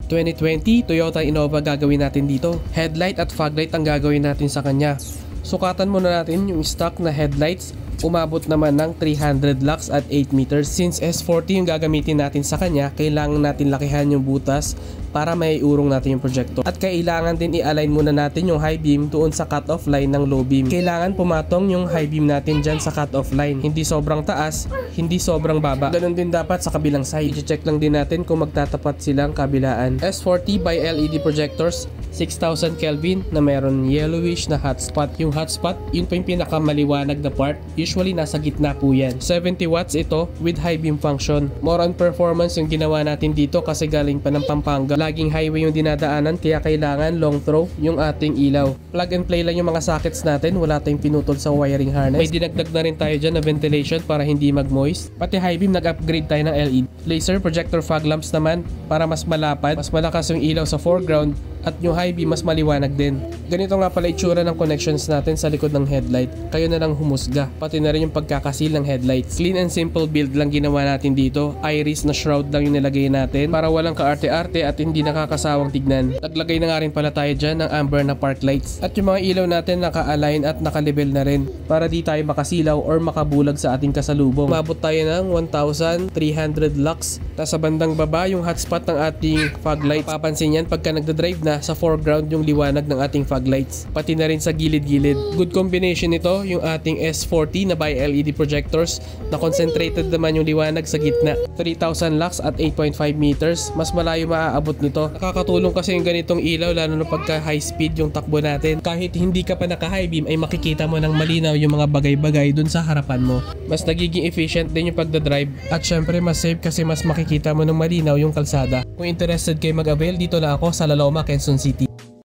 2020 Toyota Innova gagawin natin dito. Headlight at fog light ang gagawin natin sa kanya. Sukatan muna natin yung stock na headlights. Umabot naman ng 300 lux at 8 meters. Since S40 yung gagamitin natin sa kanya, kailangan natin lakihan yung butas para maiurong natin yung projector. At kailangan din i-align muna natin yung high beam doon sa cut-off line ng low beam. Kailangan pumatong yung high beam natin dyan sa cut-off line. Hindi sobrang taas, hindi sobrang baba. Ganun din dapat sa kabilang side. I-check lang din natin kung magtatapat silang kabilaan. S40 by LED projectors, 6000 Kelvin na meron yellowish na hotspot. Yung hotspot, yun pa yung pinakamaliwanag na part. Usually nasa gitna po yan. 70 watts ito with high beam function. More on performance yung ginawa natin dito kasi galing pa ng Pampanga. Laging highway yung dinadaanan kaya kailangan long throw yung ating ilaw. Plug and play lang yung mga sockets natin. Wala tayong pinutol sa wiring harness. May dinagdag na rin tayo dyan na ventilation para hindi mag-moist. Pati high beam nag-upgrade tayo ng LED. Laser projector fog lamps naman para mas malapad. Mas malakas yung ilaw sa foreground. At yung high beam mas maliwanag din. Ganito nga pala itsura ng connections natin sa likod ng headlight. Kayo na lang humusga. Pati na rin yung pagkakasil ng headlights. Clean and simple build lang ginawa natin dito. Iris na shroud lang yung nilagay natin para walang kaarte-arte at hindi nakakasawang tignan. Naglagay na nga rin pala tayo dyan ng amber na park lights. At yung mga ilaw natin naka-align at naka-level na rin para di tayo makasilaw or makabulag sa ating kasalubong. Umabot tayo ng 1,300 lux. Nasa bandang baba yung hotspot ng ating fog light. Papansin yan pagka nagdadrive na sa foreground yung liwanag ng ating fog lights. Pati na rin sa gilid-gilid. Good combination ito yung ating S40 na by LED projectors na concentrated naman yung liwanag sa gitna. 3,000 lux at 8.5 meters. Mas malayo maaabot nito. Nakakatulong kasi yung ganitong ilaw lalo na pagka high speed yung takbo natin. Kahit hindi ka pa naka-high beam ay makikita mo ng malinaw yung mga bagay-bagay dun sa harapan mo. Mas nagiging efficient din yung pagdadrive at syempre mas safe kasi mas makikita mo ng malinaw yung kalsada. Kung interested kayo mag-avail, dito na ako sa La Loma, Quezon City.